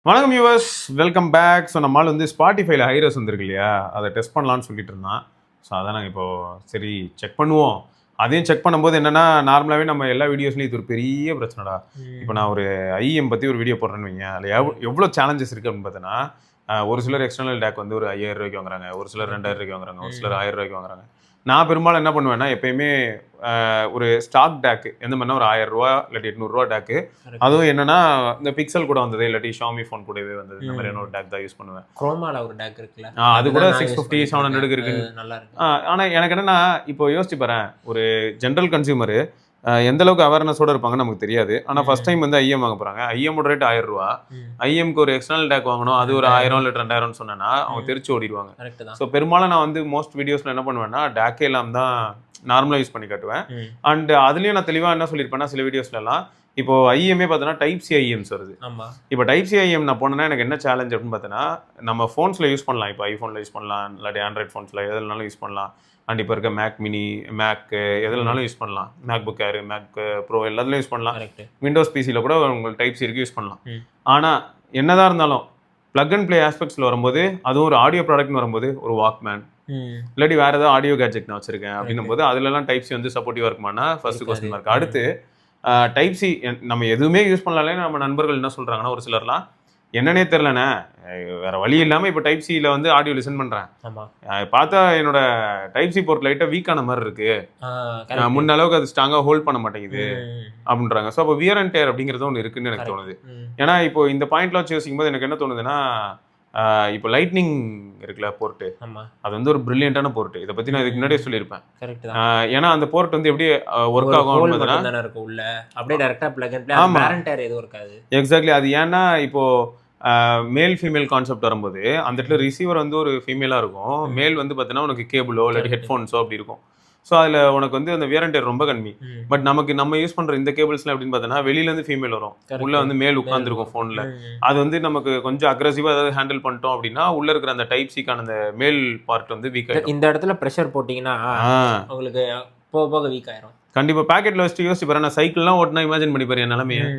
வணக்கம் viewers, welcome back. So நம்மளால் வந்து ஸ்பாட்டிஃபைல ஹைரஸ் வந்துருக்கு இல்லையா, அதை டெஸ்ட் பண்ணலான்னு சொல்லிட்டு இருந்தான். ஸோ அதான் நாங்கள் இப்போது சரி செக் பண்ணுவோம். அதையும் செக் பண்ணும்போது என்னென்னா, நார்மலாகவே நம்ம எல்லா வீடியோஸ்லையும் இது ஒரு பெரிய பிரச்சனைடா. இப்போ நான் ஒரு ஐஎம் பற்றி ஒரு வீடியோ போடுறேன்னு வைங்க, அதில் எவ்வளோ சேலஞ்சஸ் இருக்குது அப்படின்னு பார்த்தீங்கன்னா, ஒரு சிலர் எக்ஸ்டர்னல் டேக் வந்து ஒரு 5000 ரூபாய்க்கு வாங்குறாங்க, ஒரு சிலர் 2000 ரூபாய்க்கு வாங்குறாங்க, ஒரு சிலர் 1000 ரூபாய்க்கு வாங்குறாங்க. நான் பெரும்பாலும் என்ன பண்ணுவேன்னா, எப்பயுமே ஒரு ஸ்டாக் டேக்கு எந்த மாதிரினா ஒரு 1000 ரூபா இல்லாட்டி 800 ரூபா டேக்கு, அதுவும் என்னன்னா இந்த பிக்சல் கூட வந்தது இல்லாட்டி ஷாமி ஃபோன் கூடவே வந்தது, இந்த மாதிரியான ஒரு டேக் தான் யூஸ் பண்ணுவேன். குரோமால ஒரு டேக் இருக்குல்ல, அது கூட 650 700 இருக்கு. நல்லா இருக்கு. ஆனால் எனக்கு என்னன்னா, இப்போ யோசிச்சு பாறேன், ஒரு ஜென்ரல் கன்சியூமரு எந்த அளவுக்கு அவேர்னஸோட இருப்பாங்கன்னு நமக்கு தெரியாது. ஆனால் ஃபர்ஸ்ட் டைம் வந்து ஐஎம் வாங்க போறாங்க. ஐஎம்மோட ரேட் 1000 ரூபா. ஐஎம்க்கு ஒரு எக்ஸ்டர்னல் டேக் வாங்கணும், அது ஒரு 1000 இல்லை 2000 சொன்னா அவங்க தெரிச்சு ஓடிடுவாங்க. ஸோ பெரும்பாலும் நான் வந்து மோஸ்ட் வீடியோஸ்ல என்ன பண்ணுவேன்னா, டேக்கே இல்லாம தான் நார்மலாக யூஸ் பண்ணி காட்டுவேன். அண்ட் அதுலேயும் நான் தெளிவாக என்ன சொல்லியிருப்பேன்னா, சில வீடியோஸ்லாம் இப்போ ஐஎம்ஏ பார்த்தோன்னா டைப் சி ஐஎம்ஸ் வருது. இப்போ டைப் சி ஐஎம் நான் போனேன்னா எனக்கு என்ன சேலஞ்ச் அப்படின்னு பார்த்தோன்னா, நம்ம ஃபோன்ஸில் யூஸ் பண்ணலாம். இப்போ ஐஃபோனில் யூஸ் பண்ணலாம், இல்லாட்டி ஆண்ட்ராய்ட் ஃபோன்ஸில் எதுலனாலும் யூஸ் பண்ணலாம். அண்ட் இப்போ இருக்க மேக் மினி, மேக்கு எதுலனாலும் யூஸ் பண்ணலாம். மேக் புக் ஏர், மேக் ப்ரோ எல்லாத்துலையும் யூஸ் பண்ணலாம். விண்டோஸ் பிசியில் கூட உங்களுக்கு டைப் சி இருக்கு, யூஸ் பண்ணலாம். ஆனால் என்னதான் இருந்தாலும் பிளக் அண்ட் பிளே ஆஸ்பெக்ட்ஸில் வரும்போது, அதுவும் ஒரு ஆடியோ ப்ராடக்ட்னு வரும்போது, ஒரு வாக்மேன் இல்லாட்டி வேறு ஏதாவது ஆடியோ கேட்ஜெட் நான் வச்சிருக்கேன் அப்படின்னும் போது அதுலலாம் டைப் சி வந்து சப்போர்ட்டிவாக இருக்குமானா ஃபர்ஸ்ட் கொஸ்டின் மார்க். அடுத்து டைப் சி நம்ம எதுவுமே யூஸ் பண்ணலாலே நம்ம நண்பர்கள் என்ன சொல்கிறாங்கன்னா, ஒரு சிலர்லாம் என்னன்னே தெரிலண்ணே, வேறு வழி இல்லாமல் இப்போ டைப் சியில் வந்து ஆடியோ லிசன் பண்ணுறேன், பார்த்தா என்னோட டைப் சி போர்ட் லைட்டாக வீக்கான மாதிரி இருக்குது, முன்ன அளவுக்கு அது ஸ்ட்ராங்காக ஹோல்ட் பண்ண மாட்டேங்குது அப்படின்றாங்க. ஸோ அப்போ வியர் அண்ட் டேர் அப்படிங்கிறது ஒன்று இருக்குன்னு எனக்கு தோணுது. ஏன்னா இப்போ இந்த பாயிண்ட்ல வச்சு யோசிக்கும் போது எனக்கு என்ன தோணுதுன்னா, இப்போ லைட்னிங் இருக்குல்ல போர்ட்டு, அது வந்து ஒரு பிரில்லியண்டான போர்ட்டு. இதை பற்றி நான் இதுக்கு முன்னாடியே சொல்லியிருப்பேன். ஏன்னா அந்த போர்ட் வந்து எப்படி ஒர்க் ஆகும் எக்ஸாக்ட்லி. அது ஏன்னா இப்போ மேல் ஃபீமேல் கான்செப்ட் வரும்போது அந்த இடத்துல ரிசீவர் வந்து ஒரு ஃபீமேலாக இருக்கும், மேல் வந்து பார்த்தீங்கன்னா உனக்கு கேபிளோ இல்லாட்டி ஹெட்ஃபோன்ஸோ அப்படி இருக்கும். ஸோ அதில் உனக்கு வந்து அந்த வியர் அண்ட் டேர் ரொம்ப கம்மி. பட் நம்ம யூஸ் பண்ணுற இந்த கேபிள்ஸ்லாம் எப்படின்னு பார்த்தோன்னா, வெளியிலேருந்து ஃபீமேல் வரும், உள்ளே வந்து மேல் உட்காந்துருக்கும் ஃபோனில். அது வந்து நமக்கு கொஞ்சம் அக்ரெசிவாக ஏதாவது ஹேண்டில் பண்ணிட்டோம் அப்படின்னா உள்ளே இருக்கிற அந்த டைப் சிக்கான அந்த மேல் பார்ட் வந்து வீக் ஆகிடும். இந்த இடத்துல ப்ரெஷர் போட்டிங்கன்னா உங்களுக்கு போக போக வீக் ஆயிரும். கண்டிப்பாக பேக்கெட்டில் வச்சுட்டு யோசிச்சு பாரு, நான் சைக்கிள்லாம் ஓட்டினா இமேஜின் பண்ணி பாரு என் நிலமையை.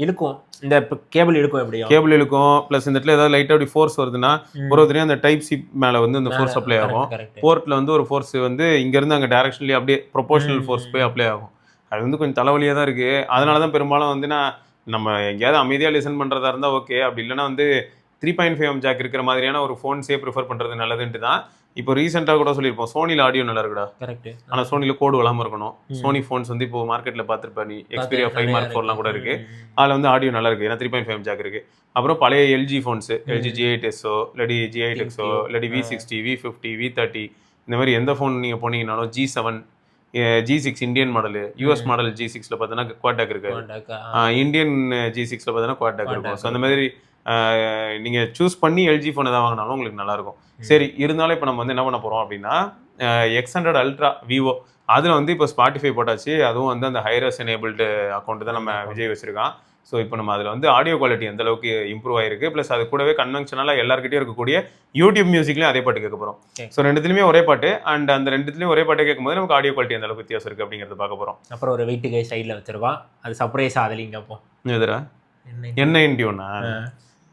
இழுக்கும், இந்த கேபிள் இழுக்கும், எப்படியும் கேபிள் இழுக்கும். ப்ளஸ் இந்த இடத்துல ஏதாவது லைட்டாக அப்படி ஃபோர்ஸ் வருதுன்னா ஒருத்தரையும் அந்த டைப் சி மேலே வந்து அந்த ஃபோர்ஸ் அப்ளை ஆகும். போர்ட்டில் வந்து ஒரு ஃபோர்ஸ் வந்து இங்கேருந்து அங்கே டேரக்ஷன்லேயே அப்படியே ப்ரொபோஷனல் ஃபோர்ஸ் போய் அப்ளை ஆகும். அது வந்து கொஞ்சம் தலைவலியாக தான் இருக்குது. அதனால தான் பெரும்பாலும் வந்து நம்ம எங்கேயாவது அமைதியாக லிசன் பண்ணுறதா இருந்தால் ஓகே, அப்படி இல்லைனா வந்து 3.5mm ஜாக் இருக்கிற மாதிரியான ஒரு ஃபோன்ஸே ப்ரிஃபர் பண்ணுறது நல்லதுன்ட்டு தான். இப்போ ரீசெண்டாக கூட சொல்லியிருப்போம், சோனியில் ஆடியோ நல்லா இருக்குடா. கரெக்ட். ஆனால் சோனியில் கோடு வளாமல் இருக்கணும். சோனி ஃபோன்ஸ் வந்து இப்போ மார்க்கெட்டில் பார்த்துருப்பா நீ, எக்ஸ்பீரியா 5 Mark 4லாம் கூட இருக்குது. அதில் வந்து ஆடியோ நல்லா இருக்குது, ஏன்னா 3.5mm ஜாக் இருக்குது. அப்புறம் பழைய எல்ஜி ஃபோன்ஸு, எல்ஜி G8SO இல்லாட்டி G8XO இல்லாட்டி V60 V50 V30 இந்த மாதிரி எந்த ஃபோன் நீங்கள் போனீங்கன்னாலும் G7 G6 Indian model, US model G6ல பார்த்தோன்னா குவாட் டேக் இருக்குது, இந்தியன் G6ல பார்த்தோன்னா குவாட் டேக் இருக்கும். ஸோ அந்த மாதிரி நீங்கள் சூஸ் பண்ணி எல்ஜி ஃபோன் எதாவது வாங்கினாலும் உங்களுக்கு நல்லாயிருக்கும். சரி, இருந்தாலும் இப்போ நம்ம வந்து என்ன பண்ண போகிறோம் அப்படின்னா, X100 அல்ட்ரா விவோ அதில் வந்து இப்போ ஸ்பாட்டிஃபை போட்டாச்சு. அதுவும் வந்து அந்த ஹைரஸ் எனேபிள்டு அக்கௌண்ட் தான் நம்ம விஜய் வச்சுருக்கான். ஸோ இப்போ நம்ம அதில் வந்து ஆடியோ குவாலிட்டி எந்த அளவுக்கு இம்ப்ரூவ் ஆயிருக்கு, ப்ளஸ் அது கூடவே கன்வென்ஷனலாக எல்லாருக்கிட்டையும் இருக்கக்கூடிய யூடியூப் மியூசிக்லையும் அதே பாட்டு கேட்க போகிறோம். ஸோ ரெண்டுத்துலையுமே ஒரே பாட்டு, அண்ட் அந்த ரெண்டுத்துலையும் ஒரே பாட்டை கேட்கும்போது நமக்கு ஆடியோ குவாலிட்டி எந்த அளவுக்கு வித்தியாசம் இருக்குது அப்படிங்கிறத பார்க்க போகிறோம். அப்புறம் ஒரு வெயிட்டுக்கு சைடில் வச்சிருவான், அது சர்ப்ரைஸாக அதுலேயும் கேட்போம். எதிரா N91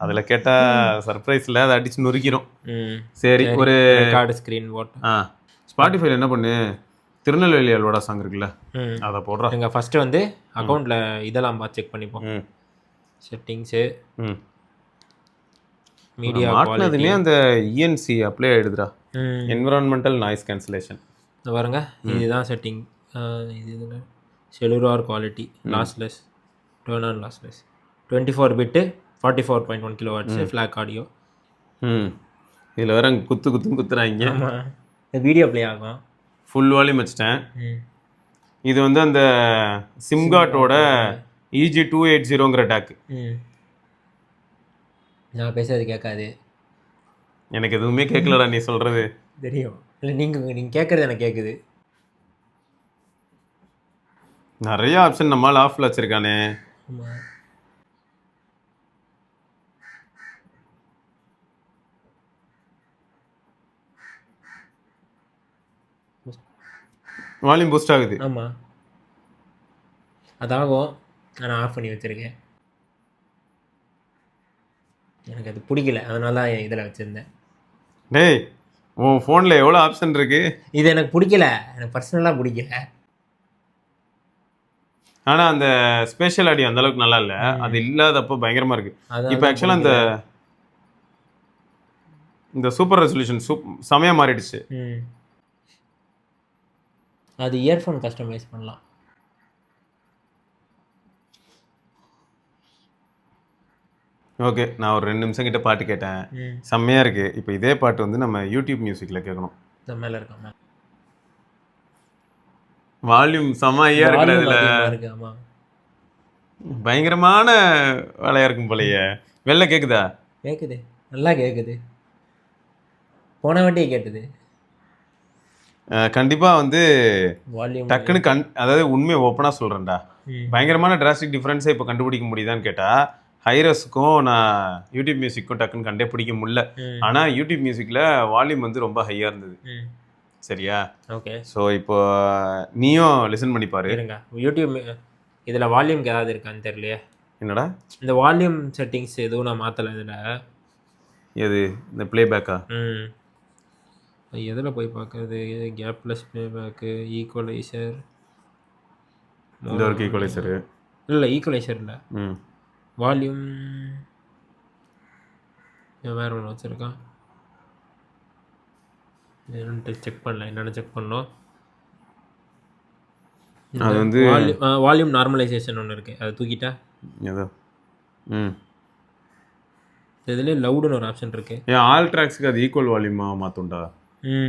அதில் கேட்டால் சர்ப்ரைஸ் இல்லை, அதை அடிச்சு நொறுக்கிறோம். சரி, ஒரு ரெக்கார்டு ஸ்க்ரீன் போட்டு ஸ்பாட்டிஃபைல என்ன பண்ணு, திருநெல்வேலி அல்வாடா சாங் இருக்குல்ல, அதை போடுறோம். எங்கள் ஃபஸ்ட்டு வந்து அக்கௌண்ட்டில் இதெல்லாம் செக் பண்ணிப்போம். செட்டிங்ஸு, மீடியா மாட்டினதுமே அந்த இஎன்சி அப்ளை ஆகிடுதுடா, என்விரான்மெண்டல் நாய்ஸ் கேன்சலேஷன். பாருங்க, இதுதான் செட்டிங். இது cellular quality, lossless, turn on lossless, 24 bit 44.1 kW FLAC audio. இதில் வேற குத்துறாங்க. இந்த வீடியோ ப்ளே ஆகும், ஃபுல் வால்யூம் வச்சிட்டேன். இது வந்து அந்த சிம்காட்டோட EG280ங்கிற டேக்கு. நான் பேசுறது கேட்காது, எனக்கு எதுவுமே கேட்கலடா நீ சொல்கிறது. தெரியும், இல்லை நீங்கள் கேட்குறது எனக்கு கேட்குது. நிறைய ஆப்ஷன் நம்மளால் ஆஃபில் வச்சுருக்கானே. வால்யூம் பூஸ்ட் ஆகுது. ஆமாம், அதாகும், நான் ஆஃப் பண்ணி வச்சுருக்கேன். எனக்கு அது பிடிக்கல, அதனால தான் இதில் வச்சுருந்தேன். டேய் உன் ஃபோனில் எவ்வளோ ஆப்ஷன் இருக்கு. இது எனக்கு பிடிக்கல, எனக்கு பர்சனலாக பிடிக்கல. ஆனால் அந்த ஸ்பேஷியல் ஆடியோ அந்த அளவுக்கு நல்லா இல்லை. அது இல்லாதப்போ பயங்கரமாக இருக்கு. இப்போ ஆக்சுவலாக இந்த சூப்பர் ரெசல்யூஷன் செமையாக மாறிடுச்சு. அது இயர்ஃபோன் கஸ்டமைஸ் பண்ணலாம். ஓகே, நான் ஒரு 2 நிமிஷம் கிட்ட பாட்டு கேட்டேன், செம்மையாக இருக்கு. இப்போ இதே பாட்டு வந்து நம்ம யூடியூப் மியூசிக்கில் கேட்கணும். இந்த மேலே இருக்க வால்யூம் செம்மையா இருக்குல்ல இதில். இருக்கு. ஆமாம், பயங்கரமான வேலையாக இருக்கும் போலையே. வெளில கேட்குதா? கேட்குது, நல்லா கேட்குது. போன வாட்டியே கேட்டுது. கண்டிப்பாக வந்து வால்யூம் டக்குன்னு அதாவது உண்மையை ஓப்பனாக சொல்கிறேன்டா, பயங்கரமான டிராஸ்டிக் டிஃப்ரென்ஸை இப்போ கண்டுபிடிக்க முடியுதான்னு கேட்டால் ஹைரஸுக்கும் நான் யூடியூப் மியூசிக்கும் டக்குன்னு கண்டே பிடிக்க முடியல. ஆனால் யூடியூப் மியூசிக்கில் வால்யூம் வந்து ரொம்ப ஹையாக இருந்தது. சரியா? ஓகே. ஸோ இப்போ நீயும் லிசன் பண்ணி பாரு. இருங்க, யூடியூப் இதில் வால்யூம்க்கு ஏதாவது இருக்கான்னு தெரியலையே. என்னடா இந்த வால்யூம் செட்டிங்ஸ் எதுவும் நான் மாற்றலை இதில். எது இந்த ப்ளேபேக்கா? எதில் போய் பார்க்குறது? கேப்லெஸ் ப்ளேபேக்கு, ஈக்குவலைசர். இந்த ஒரு ஈக்குவலைசரு இல்லை, ஈக்குவலைசர் இல்லை. வால்யூம் வேறு ஒன்று வச்சுருக்கான். என்னன்ட்டு செக் பண்ணல, என்னென்னு செக் பண்ணோம். அது வந்து வால்யூம் நார்மலைசேஷன் ஒன்று இருக்குது, அதை தூக்கிட்டா ஏதோ இதுலேயே லவுடுன்னு ஒரு ஆப்ஷன் இருக்குது. ஏன் ஆல் ட்ராக்ஸுக்கு அது ஈக்குவல் வால்யூமாக மாற்றும்டா?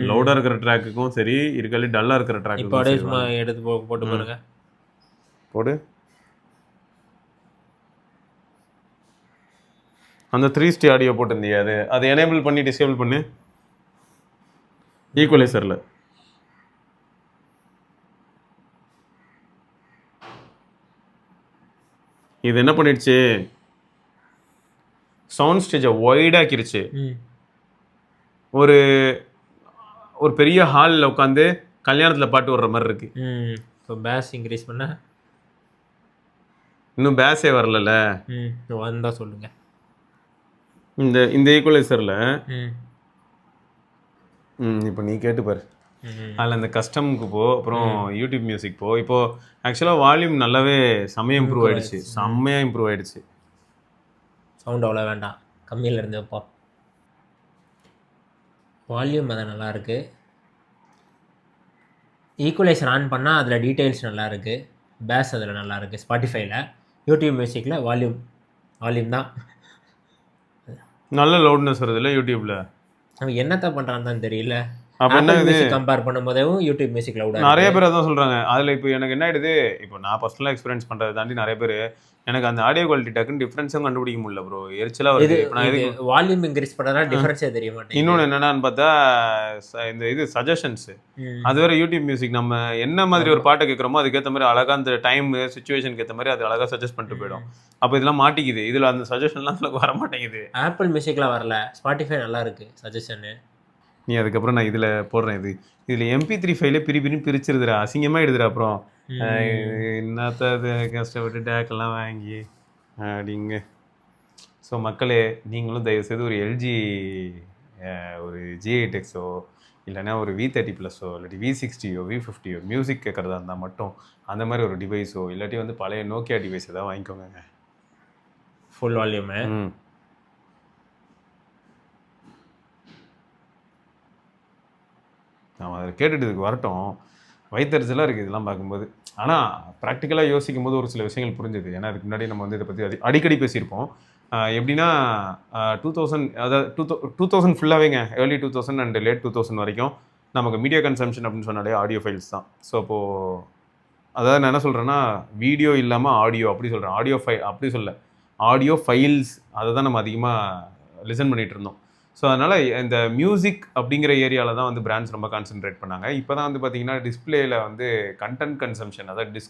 லவுடாக இருக்கிற ட்ராக்குக்கும் சரி, இருக்கல டல்லாக இருக்கிற ட்ராக்கு. இப்போ அப்படியே சும்மா எடுத்து போட்டு பாருங்க. போடு. அந்த 3 ஆடியோ போட்டிருந்தியா? அது எனேபிள் பண்ணி டிசேபிள் பண்ணு ஈக்குவலைசரில். இது என்ன பண்ணிடுச்சு, சவுண்ட் ஸ்டேஜை ஒய்டாக்கிருச்சு. ஒரு ஒரு பெரிய ஹாலில் உட்காந்து கல்யாணத்தில் பாட்டு வர்ற மாதிரி இருக்கு. இப்போ பேஸ் இன்க்ரீஸ் பண்ண இன்னும் பேஸே வரல. வந்தால் சொல்லுங்கள். இந்த ஈக்குவலைசரில் இப்போ நீ கேட்டு பாரு. அதில் அந்த கஸ்டமுக்கு போ, அப்புறம் யூடியூப் மியூசிக் போ. இப்போது ஆக்சுவலாக வால்யூம் நல்லாவே செம்மையாக இம்ப்ரூவ் ஆகிடுச்சு. செம்மையாக இம்ப்ரூவ் ஆகிடுச்சு. சவுண்ட் அவ்வளோ வேண்டாம், கம்மியில் இருந்து வைப்போம். வால்யூம் அதை நல்லாயிருக்கு. ஈக்குவலைசர் ஆன் பண்ணால் அதில் டீட்டெயில்ஸ் நல்லாயிருக்கு. பேஸ் அதில் நல்லாயிருக்கு ஸ்பாட்டிஃபைல. யூடியூப் மியூசிக்கில் வால்யூம் தான் நல்ல லவுட்னஸ் வருது இல்லை யூடியூப்பில். அவன் என்னத்தான் பண்ணுறான்னு தான் தெரியல. அப்போ என்ன மியூசிக் கம்பேர் பண்ணும்போதும் யூடியூப் மியூசிக் லவுடாக நிறைய பேர் அதான் சொல்கிறாங்க. அதில் இப்போ எனக்கு என்ன ஆகிடுது, இப்போ நான் பர்சனலாக எக்ஸ்பீரியன்ஸ் பண்ணுறதை தாண்டி நிறைய பேர் எனக்கு அந்த ஆடியோ குவாலிட்டி டக்குன்னு டிஃப்ரென்ஸும் கண்டுபிடிக்க முடியல ப்ரோ. எரிச்சலாக வருது. வால்யூம் இன்க்ரீஸ் பண்ணால் டிஃப்ரென்ஸே தெரிய மாட்டேங்குது. இன்னொன்று என்னென்னு பார்த்தா இது சஜஷன்ஸு, அது வேறு யூடியூப் மியூசிக் நம்ம என்ன மாதிரி ஒரு பாட்டை கேட்குறோமோ அதுக்கேற்ற மாதிரி அழகாக அந்த டைம் சுச்சுவேஷனுக்கு ஏற்ற மாதிரி அது அழகாக சஜஸ்ட் பண்ணிட்டு போயிடும். அப்போ இதெல்லாம் மாட்டிக்குது. இதில் அந்த சஜஷன்லாம் வர மாட்டேங்குது. ஆப்பிள் மியூசிக்லாம் வரல, ஸ்பாட்டிஃபை நல்லா இருக்குது சஜஷனு. நீ அதுக்கப்புறம் நான் இதில் போடுறேன். இதில் MP3 ஃபைலே பிரிச்சிருதுடா, அசிங்கமாக எடுதுடா. அப்புறம் என்னத்த அது கஷ்டப்பட்டு டேக்கெல்லாம் வாங்கி அப்படிங்க. ஸோ மக்களே, நீங்களும் தயவுசெய்து ஒரு எல்ஜி ஒரு G8Xோ இல்லைன்னா ஒரு V30+ஓ இல்லாட்டி V60ஓ V50ஓ மியூசிக் கேட்குறதா இருந்தால் மட்டும் அந்த மாதிரி ஒரு டிவைஸோ இல்லாட்டி வந்து பழைய நோக்கியா டிவைஸ் எதாவது வாங்கிக்கோங்க. Full volume. நம்ம அதை கேட்டுட்டு இதுக்கு வரட்டும். வயிற்றுச்சலாக இருக்குது இதெல்லாம் பார்க்கும்போது. ஆனால் ப்ராக்டிக்கலாக யோசிக்கும் போது ஒரு சில விஷயங்கள் புரிஞ்சுது. ஏன்னா அதுக்கு முன்னாடி நம்ம வந்து இதை பற்றி அடிக்கடி பேசியிருப்போம். எப்படின்னா 2000 அதாவது 2000 ஃபுல்லாகவேங்க, ஏர்லி 2000 அண்ட் லேட் 2000 வரைக்கும் நமக்கு மீடியா கன்சம்ஷன் அப்படின்னு சொன்னாலே ஆடியோ ஃபைல்ஸ் தான். ஸோ அப்போது அதாவது நான் என்ன சொல்கிறேன்னா, வீடியோ இல்லாமல் ஆடியோ அப்படி சொல்கிறேன். அப்படி சொல்ல, ஆடியோ ஃபைல்ஸ் அதை தான் நம்ம அதிகமாக லிசன் பண்ணிகிட்டு இருந்தோம். ஸோ அதனால் இந்த மியூசிக் அப்படிங்கிற ஏரியாவில் தான் வந்து பிராண்ட்ஸ் ரொம்ப கான்சென்ட்ரேட் பண்ணாங்க. இப்போ தான் வந்து பார்த்திங்கன்னா டிஸ்பிளேயில் வந்து கண்டென்ட் கன்சம்ஷன், அதாவது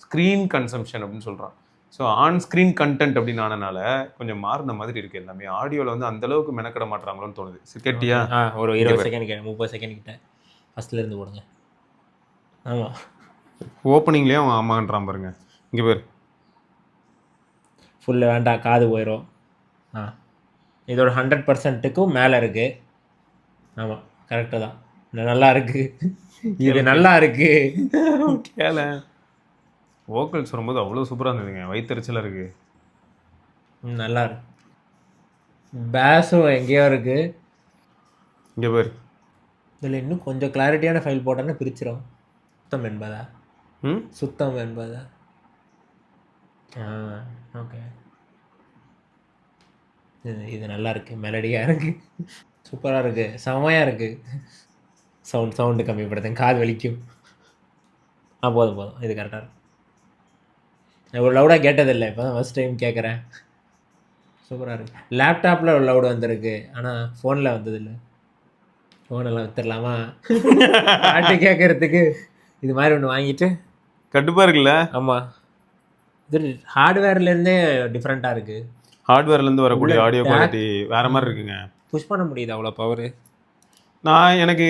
ஸ்க்ரீன் கன்சம்ஷன் அப்படின்னு சொல்கிறான். ஸோ ஆன் ஸ்க்ரீன் கண்டென்ட் அப்படின்னு ஆனனால கொஞ்சம் மாறின மாதிரி இருக்குது எல்லாமே. ஆடியோவில் வந்து அந்தளவுக்கு மெனக்கட மாட்டுறாங்களோன்னு தோணுது. கேட்டியா? ஒரு 20 செகண்ட் 30 செகண்ட் கிட்ட ஃபஸ்ட்லேருந்து போடுங்க. ஆமாம், ஓப்பனிங்லேயே அவன் ஆமான்றான் பாருங்க. இங்கே பேர் ஃபுல்லு வேண்டாம், காது போயிடும். இதோட 100%க்கும் மேலே இருக்குது. ஆமாம் கரெக்டாக தான். நல்லா இருக்கு, இது நல்லா இருக்கு. கேள வோக்கல்ஸ் வரும்போது அவ்வளோ சூப்பராக இருந்ததுங்க. வயிற்றுச்சலாக இருக்குது. நல்லா இருக்கு. பேஸும் எங்கேயோ இருக்குது. இங்கே பேர் இதில் இன்னும் கொஞ்சம் கிளாரிட்டியான ஃபைல் போட்டோன்னா பிரிச்சிடும். சுத்தம் என்பதா சுத்தம் என்பதா ஓகே. இது நல்லா இருக்குது, மெலடியாக இருக்குது, சூப்பராக இருக்குது, செமையாக இருக்குது. சவுண்டு கம்மிப்படுத்துங்க, காது வலிக்கும். போதும் போதும், இது கரெக்டாக இருக்கும். ஒரு லவுடாக கேட்டதில்லை, இப்போ தான் ஃபஸ்ட் டைம் கேட்குறேன். சூப்பராக இருக்குது. லேப்டாப்பில் ஒரு லவுடு வந்திருக்கு, ஆனால் ஃபோனில் வந்ததில்லை. ஃபோனெல்லாம் வித்துடலாமா பாட்டு கேட்குறதுக்கு? இது மாதிரி ஒன்று வாங்கிட்டு கட்டுப்பாக இருக்குல்ல. ஆமாம், இது ஹார்ட்வேர்லேருந்தே டிஃப்ரெண்ட்டாக இருக்குது. ஹார்ட்வேர்லேருந்து வரக்கூடிய ஆடியோ குவாலிட்டி வேறு மாதிரி இருக்குங்க. புஷ் பண்ண முடியுது அவ்வளோ பவரு. எனக்கு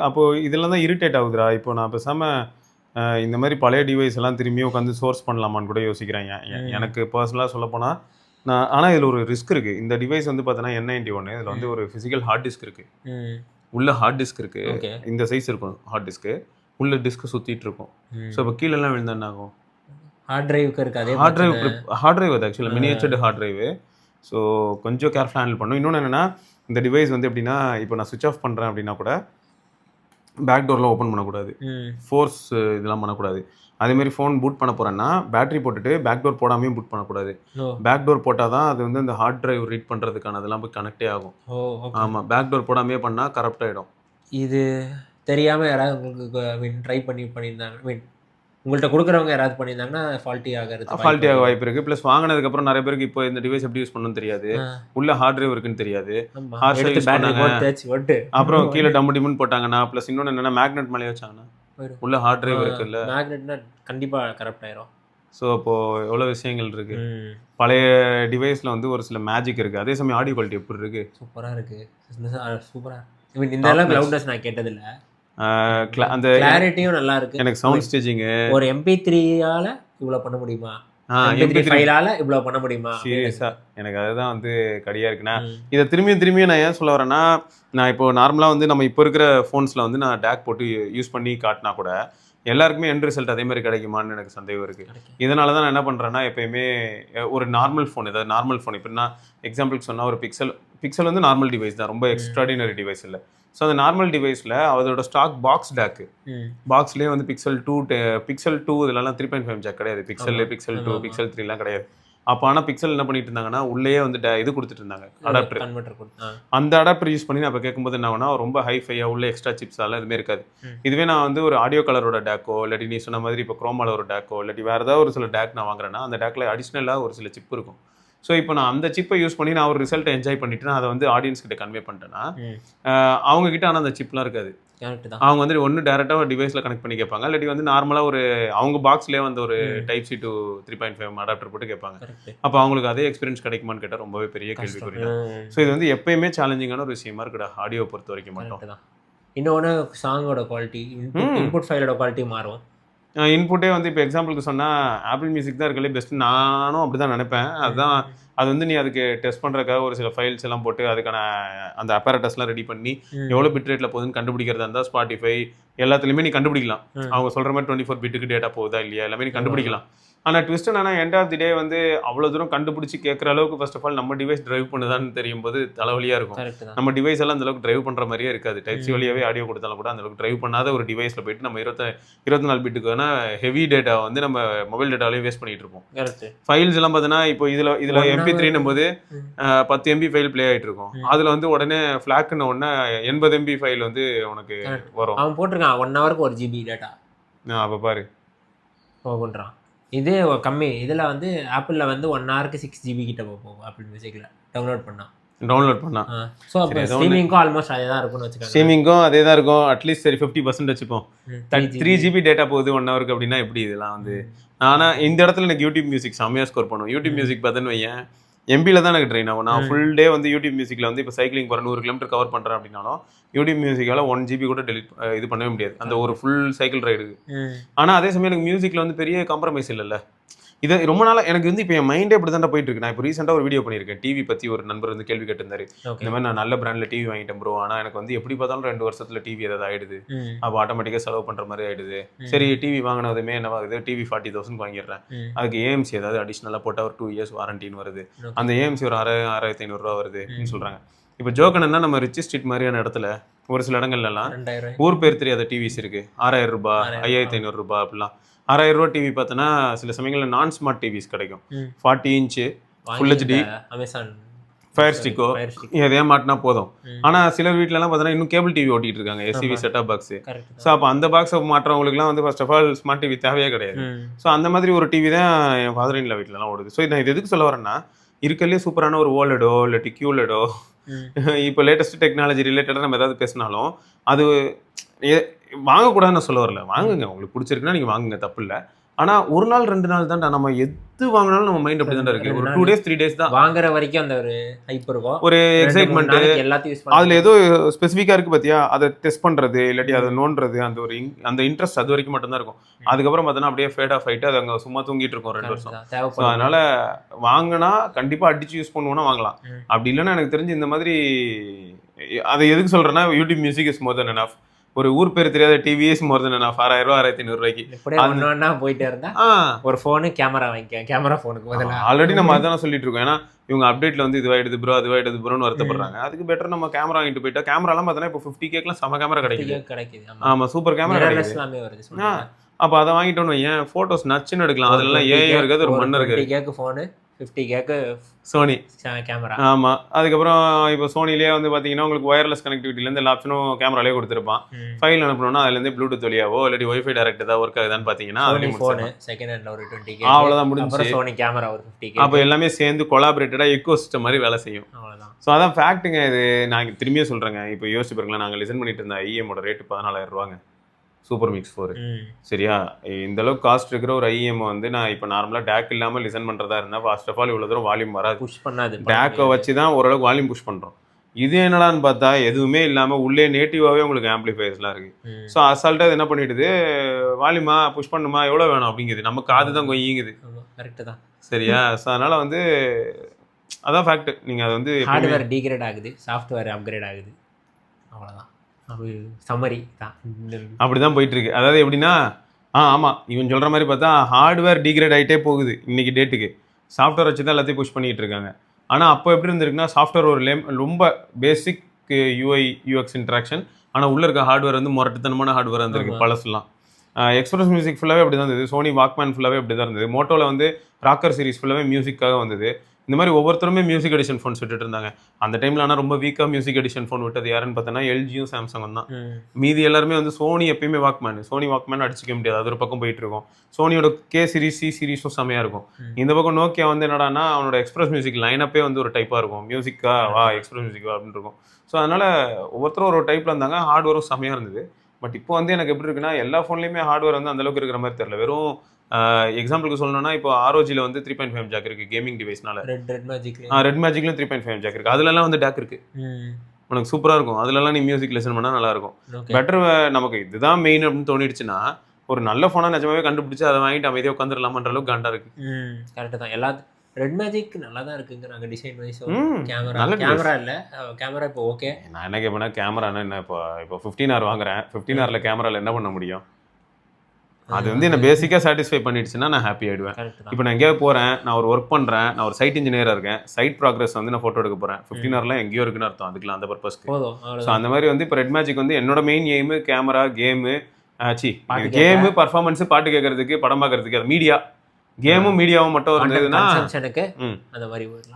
அப்போது இதெல்லாம் தான் இரிட்டேட் ஆகுதுடா. இப்போ நான் பேசாமல் இந்த மாதிரி பழைய டிவைஸ் எல்லாம் திரும்பியும் உட்காந்து சோர்ஸ் பண்ணலாமான்னு கூட யோசிக்கிறேன். எனக்கு பர்சனலாக சொல்லப்போனால் ஆனால் இதில் ஒரு ரிஸ்க் இருக்குது. இந்த டிவைஸ் வந்து பார்த்தோன்னா N91, இதில் வந்து ஒரு ஃபிசிக்கல் ஹார்ட் டிஸ்க் இருக்குது. உள்ள ஹார்ட் டிஸ்க் இருக்குது, இந்த சைஸ் இருக்கும் ஹார்ட் டிஸ்க்கு. உள்ள டிஸ்க்கு சுற்றிட்டு இருக்கும். ஸோ இப்போ கீழெல்லாம் விழுந்தா என்ன ஆகும்? ஹார்ட் டிரைவுக்கு இருக்குது. ஹார்ட் டிரைவ் அது ஆக்சுவலாக மினியேச்சர்டு ஹார்ட் டிரைவு. ஸோ கொஞ்சம் கேர்ஃபுல்லாக ஹேண்டில் பண்ணும். இன்னொன்று என்னென்னா, இந்த டிவைஸ் வந்து எப்படின்னா, இப்போ நான் சுவிட்ச் ஆஃப் பண்ணுறேன் அப்படின்னா கூட பேக் டோர்லாம் ஓப்பன் பண்ணக்கூடாது, ஃபோர்ஸ் இதெல்லாம் பண்ணக்கூடாது. அதேமாதிரி ஃபோன் பூட் பண்ண போகிறேன்னா பேட்டரி போட்டுட்டு பேக் டோர் போடாமையும் பூட் பண்ணக்கூடாது. பேக் டோர் போட்டால் தான் அது வந்து அந்த ஹார்ட் டிரைவ் ரீட் பண்ணுறதுக்கான அதெல்லாம் போய் கனெக்டே ஆகும். ஆமாம், பேக் டோர் போடாமையே பண்ணால் கரப்ட் ஆகிடும். இது தெரியாமல் யாராவது உங்களுக்கு ட்ரை பண்ணியிருந்தாங்க, உங்கள்கிட்ட கொடுக்குறவங்க யாராவது பண்ணியிருந்தாங்கன்னா ஃபால்ட்டி ஆக வாய்ப்பு இருக்குது. ப்ளஸ் வாங்கினதுக்கப்புறம் நிறைய பேருக்கு இப்போ இந்த டிவைஸ் எப்படி யூஸ் பண்ணணும்னு தெரியாது, உள்ள ஹார்ட் டிரைவ் இருக்குன்னு தெரியாது. அப்புறம் கீழே டம்மு டிம்முன்னு போட்டாங்கன்னா, ப்ளஸ் இன்னொன்று என்னென்னா மேக்னெட் மேலே வச்சாங்கன்னா உள்ள ஹார்ட் டிரைவ் இருக்குல்ல, மேக்னெட்னா கண்டிப்பாக கரெக்ட் ஆயிரும். ஸோ அப்போது எவ்வளோ விஷயங்கள் இருக்குது. பழைய டிவைஸில் வந்து ஒரு சில மேஜிக் இருக்குது. அதே சமயம் ஆடியோ குவாலிட்டி எப்படி இருக்குது? சூப்பராக இருக்குது, சூப்பராக. இந்த அளவுக்கு லவுட்னஸ் நான் கேட்டதில்லை. அந்த கிளாரிட்டியும் நல்லா இருக்கு. எனக்கு சவுண்ட் ஸ்டேஜிங் ஒரு MP3ஆல இவ்வளோ பண்ண முடியுமா? MP3 ஃபைலால இவ்வளோ பண்ண முடியுமா? சீரியஸாக எனக்கு அதுதான் வந்து கடியாக இருக்குண்ணா. இதை திரும்பியும் நான் ஏன் சொல்ல வரேன்னா, நான் இப்போ நார்மலாக வந்து நம்ம இப்போ இருக்கிற ஃபோன்ஸில் வந்து நான் டேக் போட்டு யூஸ் பண்ணி காட்டினா கூட எல்லாருக்குமே எண்ட் ரிசல்ட் அதே மாதிரி கிடைக்குமான்னு எனக்கு சந்தேகம் இருக்குது. இதனால தான் நான் என்ன பண்ணுறேன்னா, எப்பயுமே ஒரு நார்மல் ஃபோன், ஏதாவது நார்மல் ஃபோன், இப்போ நான் எக்ஸாம்பிளுக்கு சொன்னால் ஒரு பிக்சல் வந்து நார்மல் டிவைஸ் தான், ரொம்ப எக்ஸ்ட்ராடினரி டிவைஸ் இல்லை. ஸோ அந்த நார்மல் டிவைஸில் அதோட ஸ்டாக் பாக்ஸ் டேக்கு, பாக்ஸ்லேயே வந்து பிக்சல் 2 இதெல்லாம் 3.5 ஜாக் கிடையாது. பிக்சல் 2 பிக்சல் 3லாம் கிடையாது. அப்போ ஆனால் பிக்சல் என்ன பண்ணிட்டு இருந்தாங்கன்னா, உள்ளேயே வந்து இது கொடுத்துட்டு இருந்தாங்க, அடாப்டர். அந்த அடாப்டர் யூஸ் பண்ணி நான் இப்போ கேட்கும்போது என்ன ஆகுனா, ரொம்ப ஹைஃபையாக உள்ள எக்ஸ்ட்ரா சிப்ஸாலாம் எதுவுமே இருக்காது. இதுவே நான் வந்து ஒரு ஆடியோ கலரோட டேக்கோ, இல்லாட்டி நீ சொன்ன மாதிரி இப்போ குரோமால ஒரு டேக்கோ, இல்லாட்டி வேறு ஏதாவது ஒரு சில டேக் நான் வாங்குறேன்னா, அந்த டேக்கில் அடிஷ்னலாக ஒரு சில சிப் இருக்கும். ஸோ இப்போ நான் அந்த சிப்பை யூஸ் பண்ணி நான் ஒரு ரிசல்ட்டை என்ஜாய் பண்ணிட்டு நான் அதை வந்து ஆடியன்ஸ் கிட்ட கன்வே பண்ணிட்டேன்னா, அவங்க கிட்ட ஆனால் அந்த சிப்லாம் இருக்காது. அவங்க வந்து ஒன்று டேரெக்டாக ஒரு டிவைஸில் கனெக்ட் பண்ணி கேட்பாங்க, இல்லாட்டி வந்து நார்மலாக ஒரு அவங்க பாக்ஸ்லேயே வந்து ஒரு Type-C to 3.5 அடாப்டர் போட்டு கேட்பாங்க. அப்போ அவங்களுக்கு அதே எக்ஸ்பீரியன்ஸ் கிடைக்குமான்னு கேட்டால் ரொம்பவே பெரிய கேள்விக்குறி. ஸோ இது வந்து எப்பயுமே சேலஞ்சிங்கான ஒரு விஷயமா இருக்குடா ஆடியோ பொறுத்த வரைக்கும் மட்டும். இன்னொன்று சாங்கோட குவாலிட்டி, இன்புட் ஃபைலோட குவாலிட்டி மாறும். இன்புட்டே வந்து இப்போ எக்ஸாம்பிளுக்கு சொன்னால் ஆப்பிள் மியூசிக் தான் இருக்கலே பெஸ்ட்டு, நானும் அப்படி தான் நினைப்பேன். அதுதான் அது வந்து நீ அதுக்கு டெஸ்ட் பண்ணுறதுக்காக ஒரு சில ஃபைல்ஸ் எல்லாம் போட்டு அதுக்கான அந்த அப்பரேட்டஸ்லாம் ரெடி பண்ணி எவ்வளோ பிட் ரேட்டில் போகுதுன்னு கண்டுபிடிக்கிறதா இருந்தால் ஸ்பாட்டிஃபை எல்லாத்துலேயுமே நீ கண்டுபிடிக்கலாம். அவங்க சொல்கிற மாதிரி 24 பிட்டுக்கு டேட்டா போகுதா இல்லையா எல்லாமே நீ கண்டுபிடிக்கலாம். ஆனால் ட்விஸ்ட் என்னன்னா, எண்ட் ஆஃப் தி டே வந்து அவ்வளோ தூரம் கண்டுபிடிச்சி கேட்குற அளவுக்கு ஃபர்ஸ்ட் ஆஃப் ஆல் நம்ம டிவைஸ் டிரைவ் பண்ணுதான்னு தெரியும் போது தலைவலியாக இருக்கும். நம்ம டிவைஸ் எல்லாம் அந்தளவுக்கு டிரைவ் பண்ணுற மாதிரியே இருக்காது. Type-C வழியாகவே ஆடியோ கொடுத்தாலும் கூட அந்தளவுக்கு டிரைவ் பண்ணாத ஒரு டிவைஸில் போயிட்டு நம்ம 24 பிட்டுக்கான ஹெவி டேட்டா வந்து நம்ம மொபைல் டேட்டாலையும் வேஸ்ட் பண்ணிட்டு இருப்போம். ஃபைல்ஸ் எல்லாம் பார்த்தீங்கன்னா இப்போ இதில் MP3 போது 10 MB ஃபைல் ப்ளே ஆகிட்டு இருக்கும். அதில் வந்து உடனே ஃப்ளாக்னு உடனே 80 MB ஃபைல் வந்து உனக்கு வரும். அவன் போட்டிருக்கான் 1 ஹவருக்கு 1 GB டேட்டா. அப்போ பாரு போகுன்றான். இதே கம்மி இதில் வந்து ஆப்பிளில் வந்து 1 ஹவருக்கு 6 GB கிட்ட போகும் ஆப்பிள் மியூசிக்கில் டவுன்லோட் பண்ணா. ஸோ அப்போ ஸ்ட்ரீமிங்கும் ஆல்மோஸ்ட் அதே தான் இருக்கும்னு வச்சுக்கோங்க. ஸ்ட்ரீமிங்கும் அதே தான் இருக்கும். அட்லீஸ்ட் சரி 50% வச்சுப்போம். 3 GB டேட்டா போகுது 1 ஹவருக்கு அப்படின்னா எப்படி இதெல்லாம் வந்து. ஆனால் இந்த இடத்துல எனக்கு யூடியூப் மியூசிக் செம்மையாக ஸ்கோர் பண்ணும். யூடியூப் மியூசிக் பார்த்தேன்னு வையன் எம்பியில் தான் எனக்கு ட்ரெயின் ஆகும். நான் ஃபுல் டே வந்து யூடியூப் மியூசிக்கில் வந்து இப்போ சைக்கிளிங் போகிற 100 கிலோமீட்டர் கவர் பண்ணுறேன் அப்படின்னாலும் யூடியூப் மியூசிக்கால் 1 GB கூட இது பண்ணவே முடியாது அந்த ஒரு ஃபுல் சைக்கிள் ரைடுக்கு. ஆனால் அதே சமயம் எனக்கு மியூசிக்கில் வந்து பெரிய காம்ப்ரமைஸ் இல்லைல்ல. இதை ரொம்ப நாளா எனக்கு வந்து இப்போ என் மைண்டே இப்படி தான் போயிட்டு இருக்கு. நான் இப்போ ரீசெண்டாக ஒரு வீடியோ பண்ணியிருக்கேன். டிவி பற்றி ஒரு நண்பர் வந்து கேள்வி கேட்டிருந்தாரு. ஓகே. இந்த மாதிரி நான் நல்ல பிராண்டில் டிவி வாங்கிட்டேன் ப்ரோ, ஆனால் எனக்கு வந்து எப்படி பார்த்தாலும் 2 வருஷத்துல டிவி ஏதாவது ஆயிடுது, அப்போ ஆட்டோமேட்டிக்காக செலவு பண்ணுற மாதிரி ஆயிடுது. சரி டிவி வாங்கினதுமே என்னவாகுது, டிவி 40,000 வாங்கிடுறேன், அதுக்கு ஏஎம்சி ஏதாவது அடிஷ்னலாக போட்டால் ஒரு 2 இயர்ஸ் வாரண்டின்னு வருது, அந்த ஏஎம்சி ஒரு 6,500 ரூபா வருது அப்படின்னு சொல்கிறாங்க. இப்போ ஜோக் என்னன்னா, நம்ம ரிச் ஸ்ட்ரீட் மாதிரியான இடத்துல ஒரு சில இடங்கள்லாம் 2000 ஊர் பேர் தெரியாத டிவிஸ் இருக்கு. 6,000 ரூபாய், 5,500 ரூபாய் அப்படிலாம். 6,000 ரூபா டிவி பார்த்தோன்னா சில சமயங்களில் நான் ஸ்மார்ட் டிவிஸ் கிடைக்கும். 40 inch full HD Amazon fire ஸ்டிக்கோ எதையா மாட்டினா போதும். ஆனால் சிலர் வீட்டிலலாம் பார்த்தோன்னா இன்னும் கேபிள் டிவி ஓட்டிட்டு இருக்காங்க, எஸ்சிவி செட்டப் பாக்ஸ். ஸோ அப்போ அந்த பாக்ஸை மாட்டுறவங்களுக்குலாம் வந்து first of all smart TV தேவையே கிடையாது. ஸோ அந்த மாதிரி ஒரு டிவி தான் என் ஃபாதர் இன் லா வீட்டிலலாம் ஓடுது. ஸோ நான் இது எதுக்கு சொல்ல வரேன்னா, இருக்கலே சூப்பரான ஒரு ஓலடோ இல்லாட்டி கியூலடோ இப்போ லேட்டஸ்ட் டெக்னாலஜி ரிலேட்டடாக நம்ம ஏதாவது பேசினாலும் அது வாங்கக்கூடாதுன்னு சொல்ல வரல. வாங்குங்க, உங்களுக்கு பிடிச்சிருக்குன்னா நீங்கள் வாங்குங்க, தப்பு இல்லை. ஆனால் ஒரு நாள் 2 நாள் தான்டா, நம்ம எது வாங்கினாலும் நம்ம மைண்ட் அப்படி தான் இருக்கு. ஒரு 2 days 3 days தான் வாங்குற வரைக்கும் அந்த ஒரு ஹைப் இருக்கும், ஒரு எக்ஸைட்மெண்ட். எல்லாத்தையும் யூஸ் அதுல ஏதோ ஸ்பெசிஃபிக்கா இருக்கு பாத்தியா, அதை டெஸ்ட் பண்றது இல்லாட்டி அதை நோண்டுறது, அந்த ஒரு அந்த இன்ட்ரெஸ்ட் அது வரைக்கும் மட்டும் தான் இருக்கும். அதுக்கப்புறம் பார்த்தோன்னா அப்படியே ஃபேட் ஆஃப் ஆயிட்டு அது அங்கே சும்மா தூங்கிட்டு இருக்கும் 2 வருஷம். ஸோ அதனால வாங்கினா கண்டிப்பா அடிச்சு யூஸ் பண்ணுவோம்னா வாங்கலாம். அப்படி இல்லைன்னா எனக்கு தெரிஞ்சு இந்த மாதிரி அதை எதுக்கு சொல்றேன்னா, YouTube music is more then enough. ஒரு ஊர் பேர் தெரியாத டிவிஎஸ் மோர் தென் எனஃப். 6,000 ரூபா 6,500 ரூபாய்க்கு ஒன்னா போயிட்டே இருந்தா ஒரு போனு கேமரா வாங்கிக்க, கேமரா போனுக்கு பதிலா ஆல்ரெடி நம்ம அதான் சொல்லிட்டு இருக்கோம். ஏன்னா இவங்க அப்டேட்ல வந்து இதுவாயிடுது ப்ரோ அதுவாயிடுது ப்ரோன்னு வருத்தப்படுறாங்க. அதுக்கு பெட்டர் நம்ம கேமரா வாங்கிட்டு போயிட்டா, கேமராலாம் பார்த்தோன்னா இப்போ 50Kலாம் செம கேமரா கிடைக்குது. ஆமா சூப்பர் கேமரா கிடைக்குது. அப்போ அதை வாங்கிட்டோன்னு வையேன், ஃபோட்டோஸ் நச்சுன்னு எடுக்கலாம். அதெல்லாம் ஏன் இருக்காது, ஒரு மண் இருக்கு. 50K phone 50K Sony camera. ஆமா. அதுக்கப்புறம் இப்போ சோனிலேயே வந்து பாத்தீங்கன்னா உங்களுக்கு ஒயர்லெஸ் கனெக்டிவிட்டிலேருந்து எல்லா ஆப்ஷனும் கேமராலே கொடுத்துருப்பான். ஃபைல் அனுப்பணும்னா அதுலேருந்து ப்ளூடூத் வழியாவோ இல்லாட்டி ஒய்ஃபை டைரக்ட் ஏதாவது ஒர்க் ஆகுதான்னு பார்த்தீங்கன்னா செகண்ட் ஹேண்ட்ல ஒரு 20K அவ்வளோதான் முடிஞ்சு. சோனி கேமரா ஒரு 50K. அப்போ எல்லாமே சேர்ந்து கொலாபரேட்டடா எக்கோ சிஸ்டம் மாதிரி வேலை செய்யும். அவ்வளோதான். ஸோ அதான் ஃபேக்ட்டுங்க. இது நான் திரும்பியே சொல்றேங்க. இப்போ யோசிச்சு பாருங்களேன், நாங்கள் லிசன் பண்ணிட்டு இருந்த ஐஎம்மோட ரேட்டு 14,000 ரூபாங்க. Super mix 4. சரியா, இந்த அளவுக்கு காஸ்ட் இருக்கிற ஒரு ஐஎம் வந்து நான் இப்போ நார்மலாக டேக் இல்லாமல் லிசன் பண்ணுறதா இருந்தால் ஃபர்ஸ்ட் ஆஃப் ஆல் இவ்வளோ தூரம் வால்யூம் வராது, புஷ் பண்ணாது. டேக்கை வச்சு தான் ஓரளவுக்கு வால்யூம் புஷ் பண்ணுறோம். இது என்னடான்னு பார்த்தா எதுவுமே இல்லாமல் உள்ளே நேட்டிவாகவே உங்களுக்கு ஆம்பிளிஃபையர்ஸ்லாம் இருக்குது. ஸோ அசால்ட்டாக இது என்ன பண்ணிடுது, வால்யூமா புஷ் பண்ணுமா எவ்வளோ வேணும் அப்படிங்குது, நம்ம காது தான் கொய்யுங்குது. கரெக்டு தான். சரியா, ஸோ அதனால் வந்து அதான் ஃபேக்ட். நீங்கள் அது வந்து ஹார்ட்வேர் டீக்ரேட் ஆகுது, சாஃப்ட்வேர் அப்கிரேட் ஆகுது, அவ்வளோதான். சம்மரி தான் அப்படிதான் போயிட்டு இருக்கு. அதாவது எப்படின்னா, ஆமாம் இவன் சொல்கிற மாதிரி பார்த்தா ஹார்ட்வேர் டீக்ரேட் ஆகிட்டே போகுது இன்னைக்கு டேட்டுக்கு. சாஃப்ட்வேர் வச்சு தான் எல்லாத்தையும் புஷ் பண்ணிட்டு இருக்காங்க. ஆனால் அப்போ எப்படி இருந்திருக்குன்னா, சாஃப்ட்வேர் ஒரு ரொம்ப பேசிக் யூஐ யூஎக்ஸ் இன்ட்ராக்ஷன், ஆனால் உள்ளே இருக்க ஹார்ட்வேர் வந்து முரட்டுத்தனமான ஹார்ட்வேர் இருந்திருக்கு பழசுலாம். எக்ஸ்பிரஸ் மியூசிக் ஃபுல்லாகவே அப்படி தான் இருந்தது. சோனி வாக்மேன் ஃபுல்லாகவே அப்படி தான் இருந்தது. மோட்டோவில் வந்து ராக்கர் சீரிஸ் ஃபுல்லாகவே மியூசிக்காக வந்தது. இந்த மாதிரி ஒவ்வொருத்தருமே மியூசிக் எடிஷன் ஃபோன்ஸ் விட்டுட்டு இருந்தாங்க அந்த டைமில். ஆனால் ரொம்ப வீக்காக மியூசிக் எடிஷன் ஃபோன் விட்டது யாருன்னு பார்த்தோன்னா எல்ஜியும் சாம்சங் தான். மீதி எல்லாருமே வந்து சோனி எப்பயுமே சோனி வாக்மேன் அடிச்சிக்க முடியாது, அது ஒரு பக்கம் போயிட்டு இருக்கும். சோனியோட கே சீரிஸ் சி சீரிஸும் செம்மையாக இருக்கும். இந்த பக்கம் நோக்கியா வந்து என்னடான்னா அவனோட எக்ஸ்பிரஸ் மியூசிக் லைனப்பே வந்து ஒரு டைப்பாக இருக்கும். மியூசிக்கா வா எக்ஸ்பிரஸ் மியூசிக்கா அப்படின்னு இருக்கும். ஸோ அதனால் ஒவ்வொருத்தரும் ஒரு டைப்பில் இருந்தாங்க. ஹார்ட்வேரும் செம்மையாக இருந்தது. பட் இப்போ வந்து எனக்கு எப்படி இருக்குன்னா, எல்லா ஃபோன்லேயுமே ஹார்ட்வேர் வந்து அந்தளவுக்கு இருக்கிற மாதிரி தெரியல. வெறும் எக்ஸாம்பிளுக்கு சொல்லணும்னா, இப்போ ஆர்ஓஜியில் வந்து 3.5 ஜாக் இருக்கு கேமிங் டிவைஸ்னால. ரெட் மேஜிக்லையும் 3.5 ஜாக் இருக்கு. அதுலலாம் வந்து டேக் இருக்கு, உனக்கு சூப்பராக இருக்கும். அதுலலாம் நீ மியூசிக் லெசன் பண்ணால் நல்லா இருக்கும். பெட்டர் நமக்கு இதுதான் மெயின் அப்படின்னு தோணிடுச்சுன்னா, ஒரு நல்ல ஃபோனாக நிஜமாவே கண்டுபிடிச்சு அதை வாங்கிட்டு அமைதியாக உட்காந்துடலாமன்ற அளவுக்கு காண்டா இருக்கு. கரெக்டாக தான். எல்லா ரெட் மேஜிக் நல்லா தான் இருக்குங்கிறாங்க டிசைன் வைஸ். கேமரா இல்லை, கேமரா இப்போ ஓகே. நான் என்ன கேட்பேன்னா, கேமரானா என்ன, இப்போ 15R வாங்குறேன், 15Rல கேமராவில் என்ன பண்ண முடியும்? அது வந்து என்ன பேசிக்காக சாட்டிஸ்ஃபை பண்ணிடுச்சுன்னா நான் ஹாப்பி ஆகிடுவேன். இப்போ நான் எங்கேயாவது போகிறேன், நான் ஒரு ஒர்க் பண்ணுறேன், நான் ஒரு சைட் இன்ஜினியராக இருக்கேன், சைட் ப்ராக்ரஸ் வந்து நான் ஃபோட்டோ எடுக்க போகிறேன், 15Rலாம் எங்கேயோ இருக்குன்னு அர்த்தம், அதுக்குலாம் அந்த பர்பஸ்க்கு. ஸோ அந்த மாதிரி வந்து இப்போ ரெட் மேஜிக் வந்து என்னோட main aim camera, game, game, performance, பாட்டு கேட்கறதுக்கு, படம் பார்க்கறதுக்கு, அது மீடியா, கேமும் மீடியாவும் மட்டும் இருந்ததுன்னா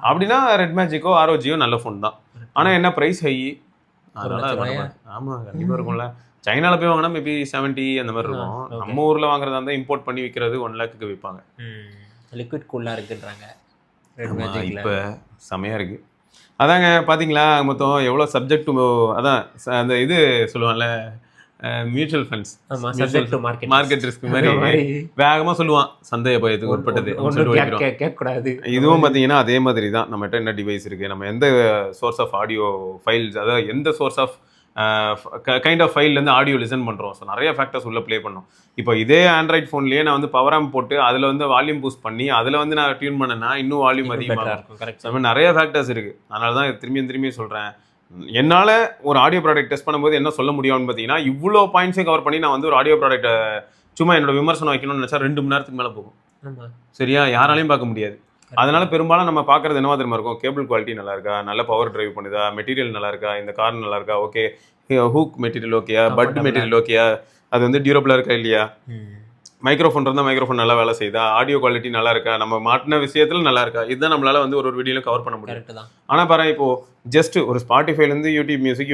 அப்படின்னா ரெட் மேஜிக்கோ ஆர்ஓஜியோ நல்ல ஃபோன் தான். ஆனால் என்ன ப்ரைஸ் ஹை, அதனால ஆமாம் கண்டிப்பாக இருக்கும்ல. சைனாவில் போய் வாங்கினா மேபி 70 அந்த மாதிரி இருக்கும். நம்ம ஊரில் வாங்குறதா இருந்தால் இம்போர்ட் பண்ணி விற்கிறது 1 lakhக்கு விற்பாங்க. லிக்விட் கூலாக இருக்குன்றாங்க. இப்போ செமையாக இருக்குது. அதாங்க பார்த்தீங்களா, மொத்தம் எவ்வளோ சப்ஜெக்ட் டு, அதான் அந்த இது சொல்லுவான்ல மியூச்சுவல் ஃபண்ட்ஸ், மார்க்கெட் ரிஸ்க் மாதிரி வேகமாக சொல்லுவான், சந்தைய பயத்துக்கு உட்பட்டது கேட்கக்கூடாது. இதுவும் பார்த்தீங்கன்னா அதே மாதிரி தான். நம்மகிட்ட என்ன டிவைஸ் இருக்குது, நம்ம எந்த சோர்ஸ் ஆஃப் ஆடியோ ஃபைல்ஸ், அதாவது எந்த சோர்ஸ் ஆஃப் கைண்ட் ஆஃப் ஃபைல்லேருந்து ஆடியோ லிசன் பண்ணுறோம். ஸோ நிறைய ஃபேக்டர்ஸ் உள்ள ப்ளே பண்ணோம். இப்போ இதே ஆண்ட்ராய்ட் ஃபோன்லேயே நான் வந்து பவர் ஆம்ப் போட்டு அதில் வந்து வால்யூம் பூஸ்ட் பண்ணி அதில் வந்து நான் டியூன் பண்ணேன்னா இன்னும் வால்யூம் பெட்டராக அதிகமாக இருக்கும். கரெக்ட். ஸோ மாதிரி நிறைய ஃபேக்டர்ஸ் இருக்குது. அதனால தான் திரும்பியும் சொல்கிறேன், என்னால் ஒரு ஆடியோ ப்ராடக்ட் டெஸ்ட் பண்ணும்போது என்ன சொல்ல முடியும்னு பார்த்தீங்கன்னா, இவ்வளோ பாயிண்ட்ஸையும் கவர் பண்ணி நான் வந்து ஒரு ஆடியோ ப்ராடக்ட்டை சும்மா என்னோட விமர்சனம் வைக்கணும்னு நினச்சா 2 மணி நேரத்துக்கு மேலே போகும். ஆமாம். சரியா? யாராலையும் பார்க்க முடியாது. அதனால பெரும்பாலும் நம்ம பார்க்கறது என்னவா தெரியுமா இருக்கும், கேபிள் குவாலிட்டி நல்லா இருக்கா, நல்ல பவர் டிரைவ் பண்ணுதா, மெட்டீரியல் நல்லா இருக்கா, இந்த கார் நல்லா இருக்கா, ஓகே ஹூக் மெட்டீரியல் ஓகேயா, பட் மெட்டீரியல் ஓகேயா, அது வந்து டியூரபிளாக இருக்கா இல்லையா, மைக்ரோஃபோன் இருந்தால் மைக்ரோஃபோன் நல்லா வேலை செய்யுதா, ஆடியோ குவாலிட்டி நல்லா இருக்கா, நம்ம மாட்டின விஷயத்தில் நல்லா இருக்கா, இதுதான் நம்மளால வந்து ஒரு வீடியோவில் கவர் பண்ண முடியும். கரெக்ட் தான். ஆனால் பாரு இப்போ ஜஸ்ட் ஒரு ஸ்பாட்டிஃபைலேருந்து யூடியூப் மியூசிக்,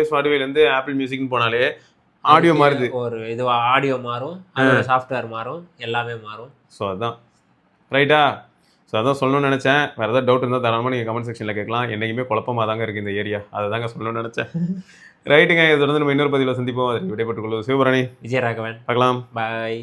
ஸ்பாட்டிஃபைலேருந்து ஆப்பிள் மியூசிக்னு போனாலே ஆடியோ மாறுது. ஒரு இது ஆடியோ மாறும், அதோட சாஃப்ட்வேர் மாறும், எல்லாமே மாறும். ஸோ அதான் ரைட்டா. ஸோ அதான் சொல்லணும்னு நினச்சேன். வேறு ஏதாவது டவுட் இருந்தால் தாராளமாக நீங்கள் கமெண்ட் செக்ஷனில் கேட்கலாம். என்றைக்குமே குழப்பமாக தாங்க இருக்குது இந்த ஏரியா, அதை தாங்க சொல்லணும்னு நினச்சேன். ரைட்டுங்க, இதை தொடர்ந்து நம்ம இன்னொரு பதிவில் சந்திப்போம். அதை விடைபெற்றுக் கொள்வோம். சிவபரணி விஜயராகவன், பார்க்கலாம். பாய்.